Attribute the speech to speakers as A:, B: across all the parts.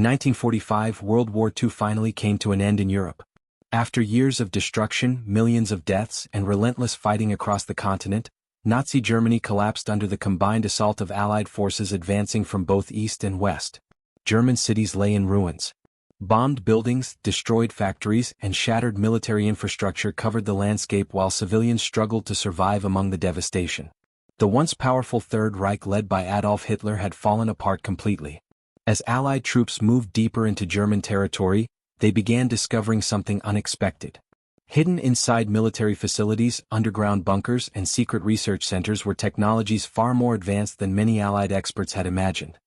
A: 1945, World War II finally came to an end in Europe. After years of destruction, millions of deaths, and relentless fighting across the continent, Nazi Germany collapsed under the combined assault of Allied forces advancing from both east and west. German cities lay in ruins. Bombed buildings, destroyed factories, and shattered military infrastructure covered the landscape while civilians struggled to survive among the devastation. The once powerful Third Reich led by Adolf Hitler had fallen apart completely. As Allied troops moved deeper into German territory, they began discovering something unexpected. Hidden inside military facilities, underground bunkers, and secret research centers were technologies far more advanced than many Allied experts had imagined.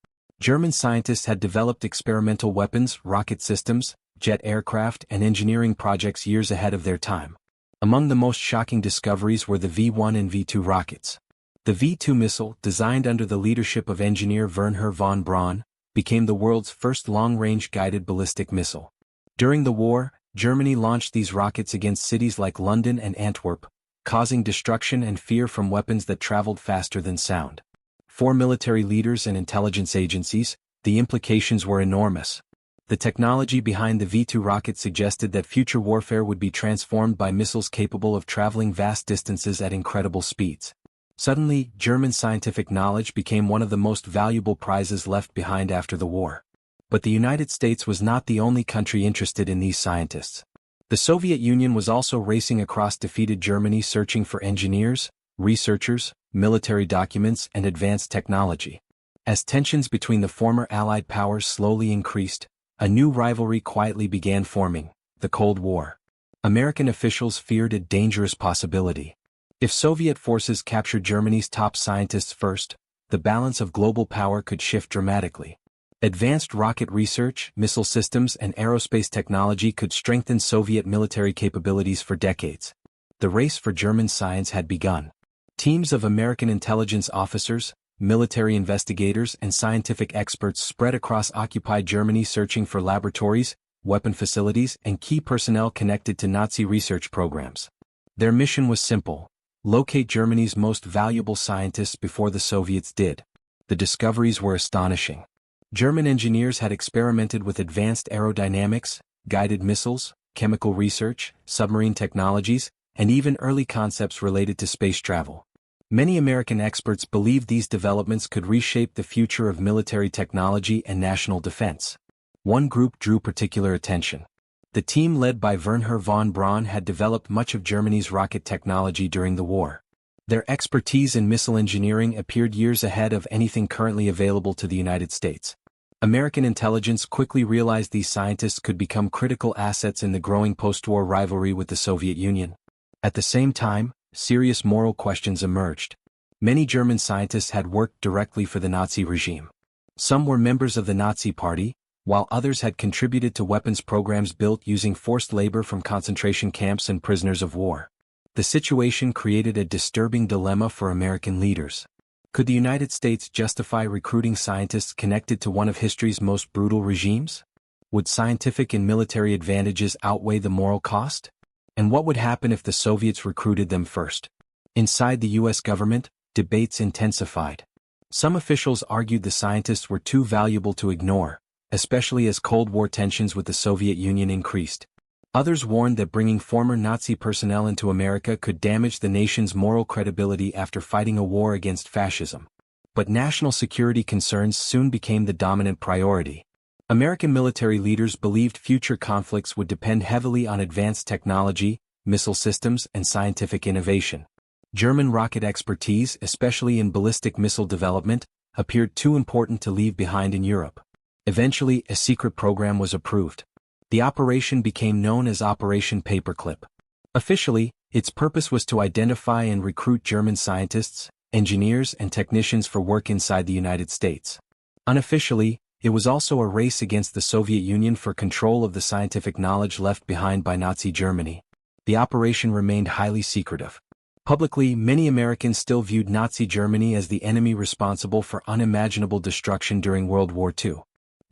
A: German scientists had developed experimental weapons, rocket systems, jet aircraft, and engineering projects years ahead of their time. Among the most shocking discoveries were the V-1 and V-2 rockets. The V-2 missile, designed under the leadership of engineer Wernher von Braun, became the world's first long-range guided ballistic missile. During the war, Germany launched these rockets against cities like London and Antwerp, causing destruction and fear from weapons that traveled faster than sound. For military leaders and intelligence agencies, the implications were enormous. The technology behind the V-2 rocket suggested that future warfare would be transformed by missiles capable of traveling vast distances at incredible speeds. Suddenly, German scientific knowledge became one of the most valuable prizes left behind after the war. But the United States was not the only country interested in these scientists. The Soviet Union was also racing across defeated Germany searching for engineers, researchers, military documents, and advanced technology. As tensions between the former Allied powers slowly increased, a new rivalry quietly began forming: the Cold War. American officials feared a dangerous possibility. If Soviet forces captured Germany's top scientists first, the balance of global power could shift dramatically. Advanced rocket research, missile systems, and aerospace technology could strengthen Soviet military capabilities for decades. The race for German science had begun. Teams of American intelligence officers, military investigators, and scientific experts spread across occupied Germany searching for laboratories, weapon facilities, and key personnel connected to Nazi research programs. Their mission was simple: locate Germany's most valuable scientists before the Soviets did. The discoveries were astonishing. German engineers had experimented with advanced aerodynamics, guided missiles, chemical research, submarine technologies, and even early concepts related to space travel. Many American experts believed these developments could reshape the future of military technology and national defense. One group drew particular attention. The team led by Wernher von Braun had developed much of Germany's rocket technology during the war. Their expertise in missile engineering appeared years ahead of anything currently available to the United States. American intelligence quickly realized these scientists could become critical assets in the growing post-war rivalry with the Soviet Union. At the same time, serious moral questions emerged. Many German scientists had worked directly for the Nazi regime. Some were members of the Nazi Party, while others had contributed to weapons programs built using forced labor from concentration camps and prisoners of war. The situation created a disturbing dilemma for American leaders. Could the United States justify recruiting scientists connected to one of history's most brutal regimes? Would scientific and military advantages outweigh the moral cost? And what would happen if the Soviets recruited them first? Inside the U.S. government, debates intensified. Some officials argued the scientists were too valuable to ignore, especially as Cold War tensions with the Soviet Union increased. Others warned that bringing former Nazi personnel into America could damage the nation's moral credibility after fighting a war against fascism. But national security concerns soon became the dominant priority. American military leaders believed future conflicts would depend heavily on advanced technology, missile systems, and scientific innovation. German rocket expertise, especially in ballistic missile development, appeared too important to leave behind in Europe. Eventually, a secret program was approved. The operation became known as Operation Paperclip. Officially, its purpose was to identify and recruit German scientists, engineers, and technicians for work inside the United States. Unofficially, it was also a race against the Soviet Union for control of the scientific knowledge left behind by Nazi Germany. The operation remained highly secretive. Publicly, many Americans still viewed Nazi Germany as the enemy responsible for unimaginable destruction during World War II.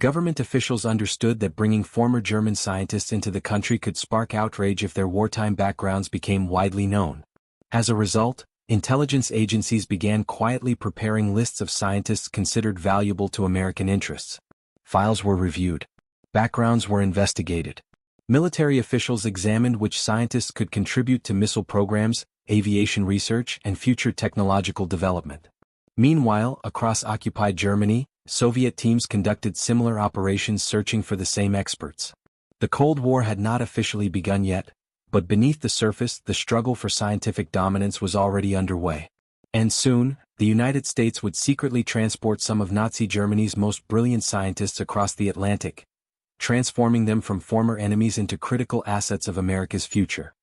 A: Government officials understood that bringing former German scientists into the country could spark outrage if their wartime backgrounds became widely known. As a result, intelligence agencies began quietly preparing lists of scientists considered valuable to American interests. Files were reviewed. Backgrounds were investigated. Military officials examined which scientists could contribute to missile programs, aviation research, and future technological development. Meanwhile, across occupied Germany, Soviet teams conducted similar operations searching for the same experts. The Cold War had not officially begun yet, but beneath the surface the struggle for scientific dominance was already underway. And soon, the United States would secretly transport some of Nazi Germany's most brilliant scientists across the Atlantic, transforming them from former enemies into critical assets of America's future.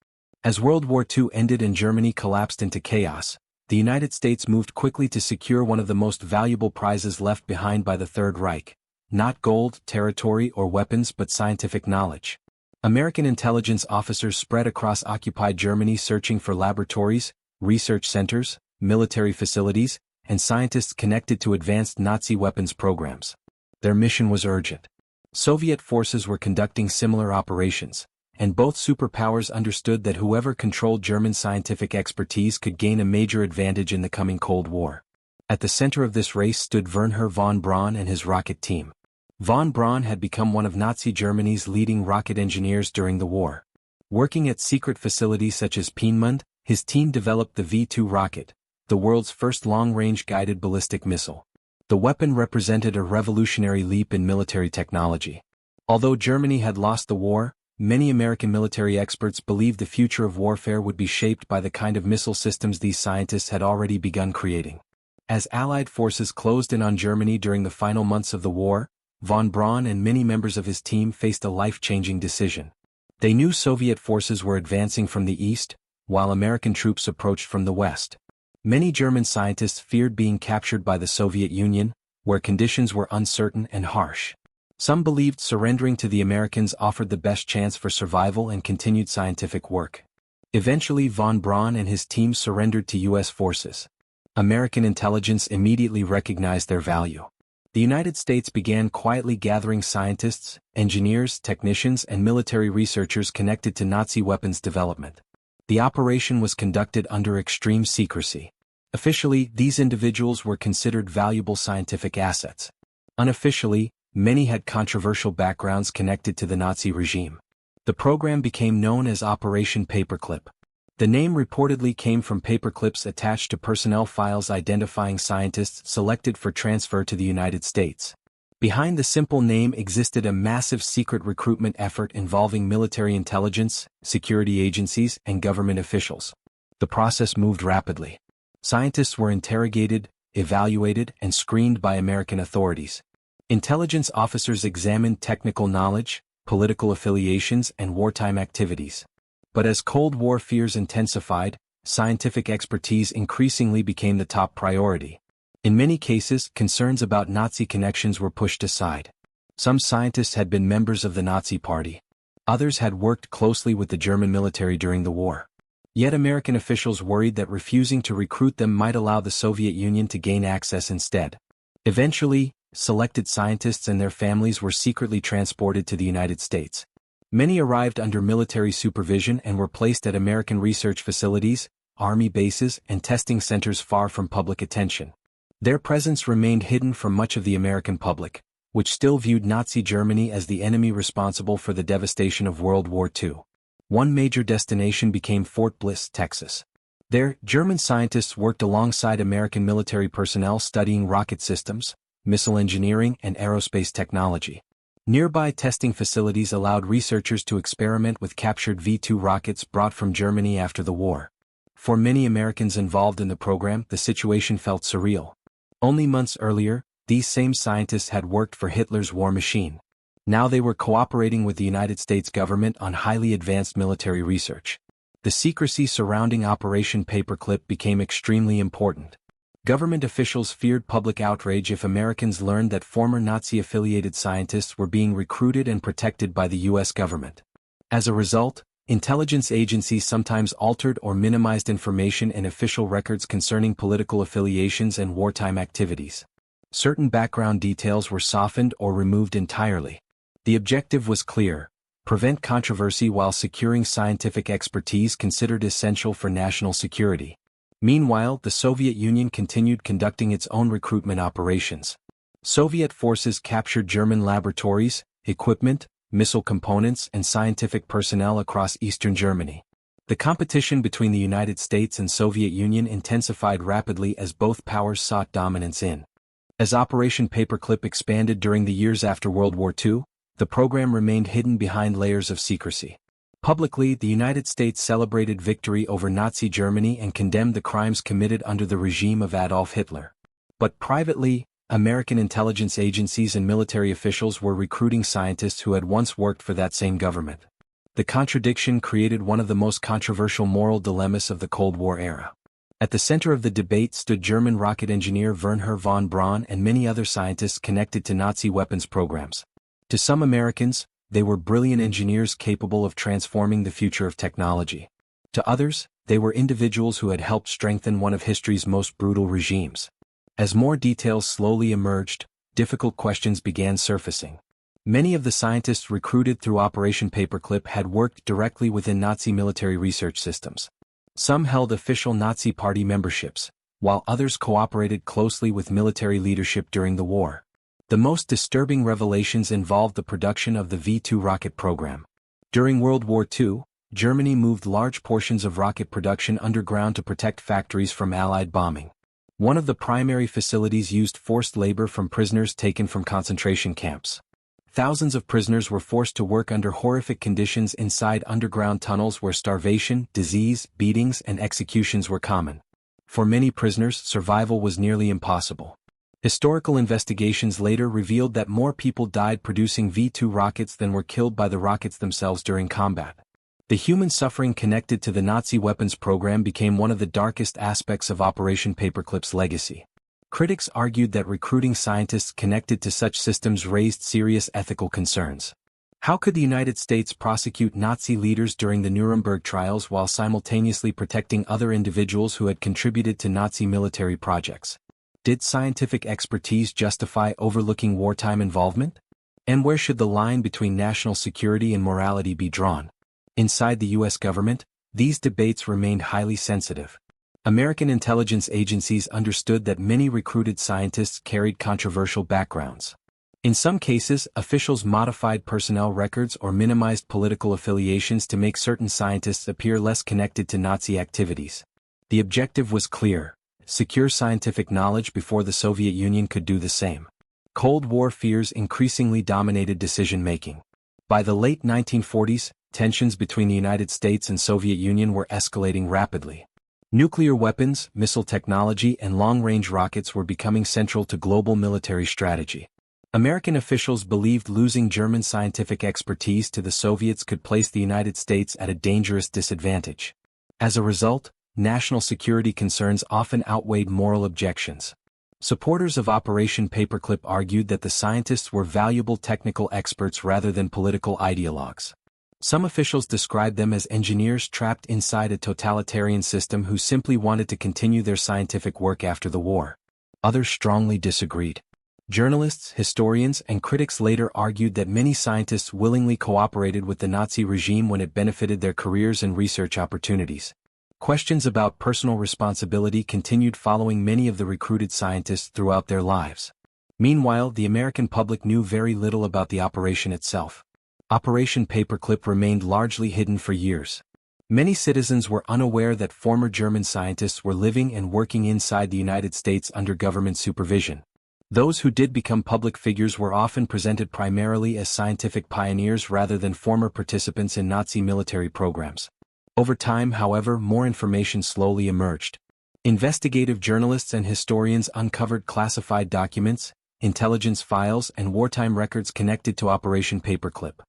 A: As World War II ended and Germany collapsed into chaos, the United States moved quickly to secure one of the most valuable prizes left behind by the Third Reich: not gold, territory, or weapons but scientific knowledge. American intelligence officers spread across occupied Germany searching for laboratories, research centers, military facilities, and scientists connected to advanced Nazi weapons programs. Their mission was urgent. Soviet forces were conducting similar operations, and both superpowers understood that whoever controlled German scientific expertise could gain a major advantage in the coming Cold War. At the center of this race stood Wernher von Braun and his rocket team. Von Braun had become one of Nazi Germany's leading rocket engineers during the war. Working at secret facilities such as Piemont, his team developed the V-2 rocket, the world's first long-range guided ballistic missile. The weapon represented a revolutionary leap in military technology. Although Germany had lost the war, many American military experts believed the future of warfare would be shaped by the kind of missile systems these scientists had already begun creating. As Allied forces closed in on Germany during the final months of the war, von Braun and many members of his team faced a life-changing decision. They knew Soviet forces were advancing from the east, while American troops approached from the west. Many German scientists feared being captured by the Soviet Union, where conditions were uncertain and harsh. Some believed surrendering to the Americans offered the best chance for survival and continued scientific work. Eventually, von Braun and his team surrendered to U.S. forces. American intelligence immediately recognized their value. The United States began quietly gathering scientists, engineers, technicians, and military researchers connected to Nazi weapons development. The operation was conducted under extreme secrecy. Officially, these individuals were considered valuable scientific assets. Unofficially, many had controversial backgrounds connected to the Nazi regime. The program became known as Operation Paperclip. The name reportedly came from paperclips attached to personnel files identifying scientists selected for transfer to the United States. Behind the simple name existed a massive secret recruitment effort involving military intelligence, security agencies, and government officials. The process moved rapidly. Scientists were interrogated, evaluated, and screened by American authorities. Intelligence officers examined technical knowledge, political affiliations, and wartime activities. But as Cold War fears intensified, scientific expertise increasingly became the top priority. In many cases, concerns about Nazi connections were pushed aside. Some scientists had been members of the Nazi Party. Others had worked closely with the German military during the war. Yet American officials worried that refusing to recruit them might allow the Soviet Union to gain access instead. Eventually, selected scientists and their families were secretly transported to the United States. Many arrived under military supervision and were placed at American research facilities, army bases, and testing centers far from public attention. Their presence remained hidden from much of the American public, which still viewed Nazi Germany as the enemy responsible for the devastation of World War II. One major destination became Fort Bliss, Texas. There, German scientists worked alongside American military personnel studying rocket systems, missile engineering, and aerospace technology. Nearby testing facilities allowed researchers to experiment with captured V-2 rockets brought from Germany after the war. For many Americans involved in the program, the situation felt surreal. Only months earlier, these same scientists had worked for Hitler's war machine. Now they were cooperating with the United States government on highly advanced military research. The secrecy surrounding Operation Paperclip became extremely important. Government officials feared public outrage if Americans learned that former Nazi-affiliated scientists were being recruited and protected by the U.S. government. As a result, intelligence agencies sometimes altered or minimized information in official records concerning political affiliations and wartime activities. Certain background details were softened or removed entirely. The objective was clear: prevent controversy while securing scientific expertise considered essential for national security. Meanwhile, the Soviet Union continued conducting its own recruitment operations. Soviet forces captured German laboratories, equipment, missile components and scientific personnel across eastern Germany. The competition between the United States and Soviet Union intensified rapidly as both powers sought dominance in. As Operation Paperclip expanded during the years after World War II, the program remained hidden behind layers of secrecy. Publicly, the United States celebrated victory over Nazi Germany and condemned the crimes committed under the regime of Adolf Hitler. But privately, American intelligence agencies and military officials were recruiting scientists who had once worked for that same government. The contradiction created one of the most controversial moral dilemmas of the Cold War era. At the center of the debate stood German rocket engineer Wernher von Braun and many other scientists connected to Nazi weapons programs. To some Americans, they were brilliant engineers capable of transforming the future of technology. To others, they were individuals who had helped strengthen one of history's most brutal regimes. As more details slowly emerged, difficult questions began surfacing. Many of the scientists recruited through Operation Paperclip had worked directly within Nazi military research systems. Some held official Nazi Party memberships, while others cooperated closely with military leadership during the war. The most disturbing revelations involved the production of the V-2 rocket program. During World War II, Germany moved large portions of rocket production underground to protect factories from Allied bombing. One of the primary facilities used forced labor from prisoners taken from concentration camps. Thousands of prisoners were forced to work under horrific conditions inside underground tunnels where starvation, disease, beatings, and executions were common. For many prisoners, survival was nearly impossible. Historical investigations later revealed that more people died producing V-2 rockets than were killed by the rockets themselves during combat. The human suffering connected to the Nazi weapons program became one of the darkest aspects of Operation Paperclip's legacy. Critics argued that recruiting scientists connected to such systems raised serious ethical concerns. How could the United States prosecute Nazi leaders during the Nuremberg trials while simultaneously protecting other individuals who had contributed to Nazi military projects? Did scientific expertise justify overlooking wartime involvement? And where should the line between national security and morality be drawn? Inside the U.S. government, these debates remained highly sensitive. American intelligence agencies understood that many recruited scientists carried controversial backgrounds. In some cases, officials modified personnel records or minimized political affiliations to make certain scientists appear less connected to Nazi activities. The objective was clear: secure scientific knowledge before the Soviet Union could do the same. Cold War fears increasingly dominated decision-making. By the late 1940s, tensions between the United States and Soviet Union were escalating rapidly. Nuclear weapons, missile technology, and long-range rockets were becoming central to global military strategy. American officials believed losing German scientific expertise to the Soviets could place the United States at a dangerous disadvantage. As a result, national security concerns often outweighed moral objections. Supporters of Operation Paperclip argued that the scientists were valuable technical experts rather than political ideologues. Some officials described them as engineers trapped inside a totalitarian system who simply wanted to continue their scientific work after the war. Others strongly disagreed. Journalists, historians, and critics later argued that many scientists willingly cooperated with the Nazi regime when it benefited their careers and research opportunities. Questions about personal responsibility continued following many of the recruited scientists throughout their lives. Meanwhile, the American public knew very little about the operation itself. Operation Paperclip remained largely hidden for years. Many citizens were unaware that former German scientists were living and working inside the United States under government supervision. Those who did become public figures were often presented primarily as scientific pioneers rather than former participants in Nazi military programs. Over time, however, more information slowly emerged. Investigative journalists and historians uncovered classified documents, intelligence files, and wartime records connected to Operation Paperclip.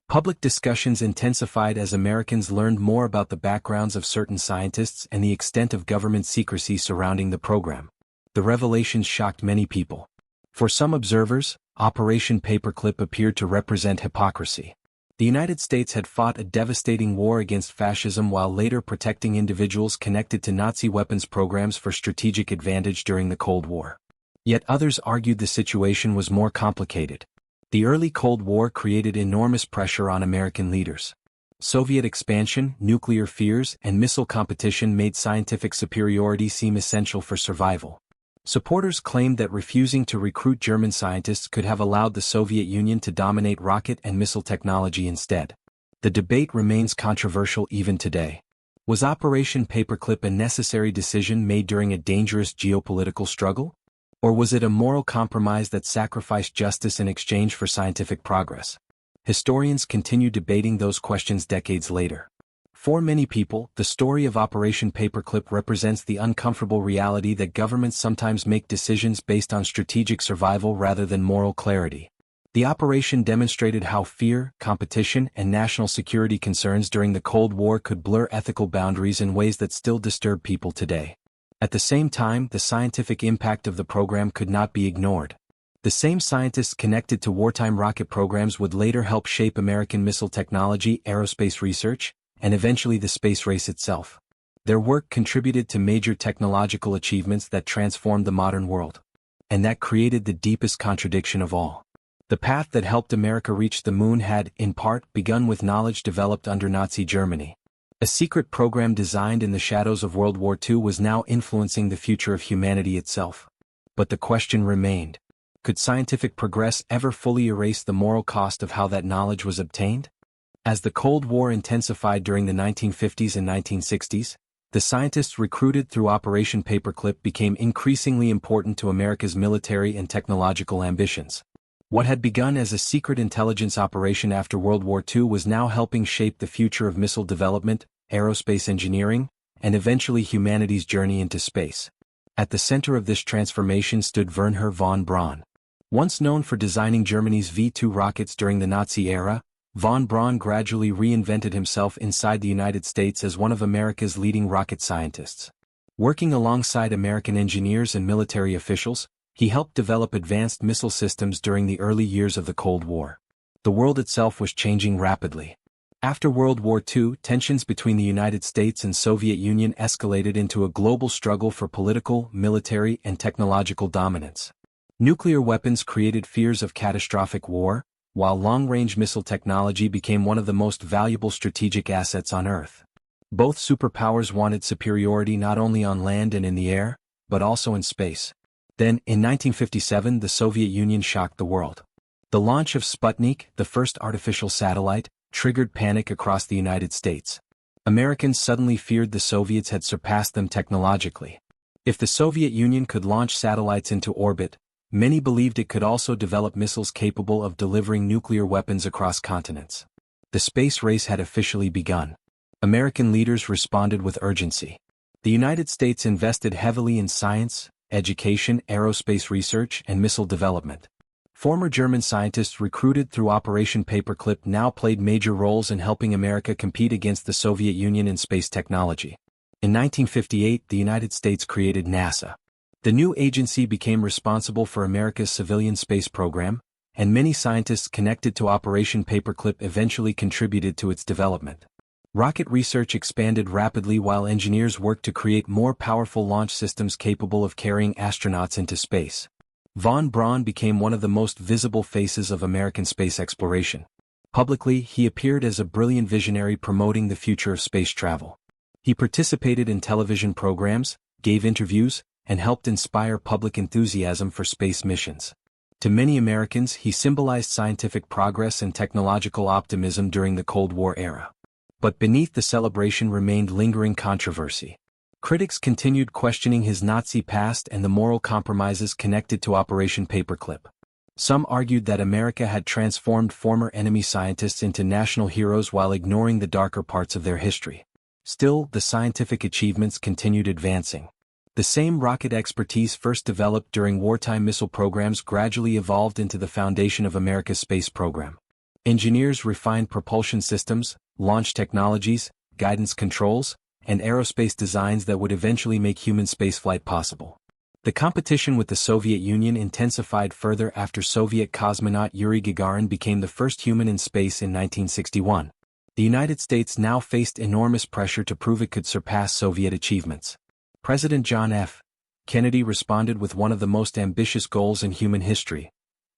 A: Public discussions intensified as Americans learned more about the backgrounds of certain scientists and the extent of government secrecy surrounding the program. The revelations shocked many people. For some observers, Operation Paperclip appeared to represent hypocrisy. The United States had fought a devastating war against fascism while later protecting individuals connected to Nazi weapons programs for strategic advantage during the Cold War. Yet others argued the situation was more complicated. The early Cold War created enormous pressure on American leaders. Soviet expansion, nuclear fears, and missile competition made scientific superiority seem essential for survival. Supporters claimed that refusing to recruit German scientists could have allowed the Soviet Union to dominate rocket and missile technology instead. The debate remains controversial even today. Was Operation Paperclip a necessary decision made during a dangerous geopolitical struggle? Or was it a moral compromise that sacrificed justice in exchange for scientific progress? Historians continue debating those questions decades later. For many people, the story of Operation Paperclip represents the uncomfortable reality that governments sometimes make decisions based on strategic survival rather than moral clarity. The operation demonstrated how fear, competition, and national security concerns during the Cold War could blur ethical boundaries in ways that still disturb people today. At the same time, the scientific impact of the program could not be ignored. The same scientists connected to wartime rocket programs would later help shape American missile technology, aerospace research, and eventually the space race itself. Their work contributed to major technological achievements that transformed the modern world. And that created the deepest contradiction of all. The path that helped America reach the moon had, in part, begun with knowledge developed under Nazi Germany. A secret program designed in the shadows of World War II was now influencing the future of humanity itself. But the question remained: could scientific progress ever fully erase the moral cost of how that knowledge was obtained? As the Cold War intensified during the 1950s and 1960s, the scientists recruited through Operation Paperclip became increasingly important to America's military and technological ambitions. What had begun as a secret intelligence operation after World War II was now helping shape the future of missile development, aerospace engineering, and eventually humanity's journey into space. At the center of this transformation stood Wernher von Braun. Once known for designing Germany's V-2 rockets during the Nazi era, von Braun gradually reinvented himself inside the United States as one of America's leading rocket scientists. Working alongside American engineers and military officials, he helped develop advanced missile systems during the early years of the Cold War. The world itself was changing rapidly. After World War II, tensions between the United States and Soviet Union escalated into a global struggle for political, military, and technological dominance. Nuclear weapons created fears of catastrophic war, while long-range missile technology became one of the most valuable strategic assets on Earth. Both superpowers wanted superiority not only on land and in the air, but also in space. Then, in 1957, the Soviet Union shocked the world. The launch of Sputnik, the first artificial satellite, triggered panic across the United States. Americans suddenly feared the Soviets had surpassed them technologically. If the Soviet Union could launch satellites into orbit, many believed it could also develop missiles capable of delivering nuclear weapons across continents. The space race had officially begun. American leaders responded with urgency. The United States invested heavily in science, education, aerospace research, and missile development. Former German scientists recruited through Operation Paperclip now played major roles in helping America compete against the Soviet Union in space technology. In 1958, the United States created NASA. The new agency became responsible for America's civilian space program, and many scientists connected to Operation Paperclip eventually contributed to its development. Rocket research expanded rapidly while engineers worked to create more powerful launch systems capable of carrying astronauts into space. Von Braun became one of the most visible faces of American space exploration. Publicly, he appeared as a brilliant visionary promoting the future of space travel. He participated in television programs, gave interviews, and helped inspire public enthusiasm for space missions. To many Americans, he symbolized scientific progress and technological optimism during the Cold War era. But beneath the celebration remained lingering controversy. Critics continued questioning his Nazi past and the moral compromises connected to Operation Paperclip. Some argued that America had transformed former enemy scientists into national heroes while ignoring the darker parts of their history. Still, the scientific achievements continued advancing. The same rocket expertise first developed during wartime missile programs gradually evolved into the foundation of America's space program. Engineers refined propulsion systems, launch technologies, guidance controls, and aerospace designs that would eventually make human spaceflight possible. The competition with the Soviet Union intensified further after Soviet cosmonaut Yuri Gagarin became the first human in space in 1961. The United States now faced enormous pressure to prove it could surpass Soviet achievements. President John F. Kennedy responded with one of the most ambitious goals in human history: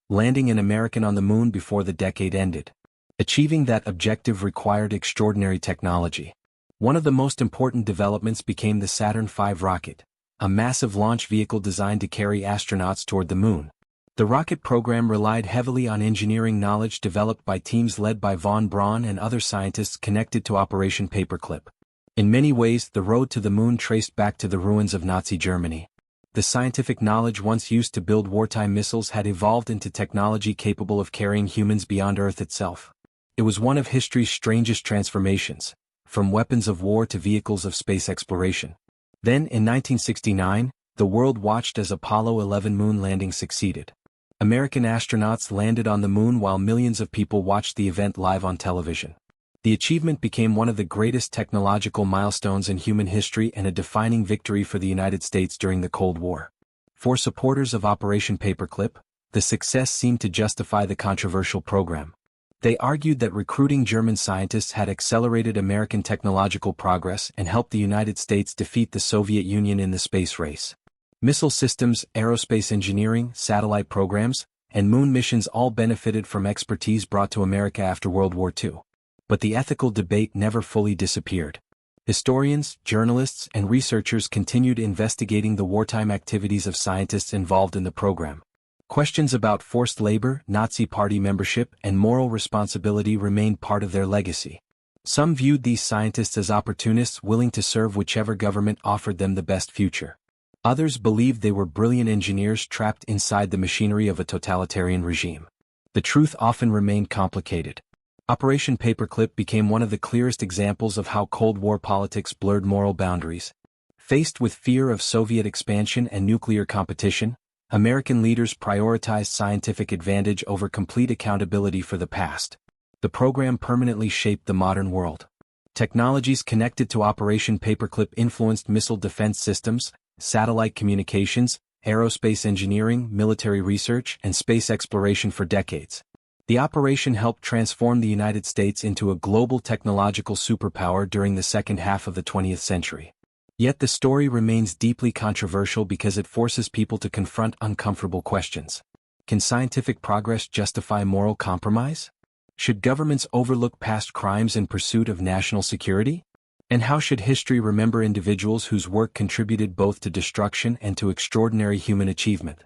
A: landing an American on the moon before the decade ended. Achieving that objective required extraordinary technology. One of the most important developments became the Saturn V rocket, a massive launch vehicle designed to carry astronauts toward the moon. The rocket program relied heavily on engineering knowledge developed by teams led by von Braun and other scientists connected to Operation Paperclip. In many ways, the road to the moon traced back to the ruins of Nazi Germany. The scientific knowledge once used to build wartime missiles had evolved into technology capable of carrying humans beyond Earth itself. It was one of history's strangest transformations, from weapons of war to vehicles of space exploration. Then, in 1969, the world watched as Apollo 11 moon landing succeeded. American astronauts landed on the moon while millions of people watched the event live on television. The achievement became one of the greatest technological milestones in human history and a defining victory for the United States during the Cold War. For supporters of Operation Paperclip, the success seemed to justify the controversial program. They argued that recruiting German scientists had accelerated American technological progress and helped the United States defeat the Soviet Union in the space race. Missile systems, aerospace engineering, satellite programs, and moon missions all benefited from expertise brought to America after World War II. But the ethical debate never fully disappeared. Historians, journalists, and researchers continued investigating the wartime activities of scientists involved in the program. Questions about forced labor, Nazi Party membership, and moral responsibility remained part of their legacy. Some viewed these scientists as opportunists willing to serve whichever government offered them the best future. Others believed they were brilliant engineers trapped inside the machinery of a totalitarian regime. The truth often remained complicated. Operation Paperclip became one of the clearest examples of how Cold War politics blurred moral boundaries. Faced with fear of Soviet expansion and nuclear competition, American leaders prioritized scientific advantage over complete accountability for the past. The program permanently shaped the modern world. Technologies connected to Operation Paperclip influenced missile defense systems, satellite communications, aerospace engineering, military research, and space exploration for decades. The operation helped transform the United States into a global technological superpower during the second half of the 20th century. Yet the story remains deeply controversial because it forces people to confront uncomfortable questions. Can scientific progress justify moral compromise? Should governments overlook past crimes in pursuit of national security? And how should history remember individuals whose work contributed both to destruction and to extraordinary human achievement?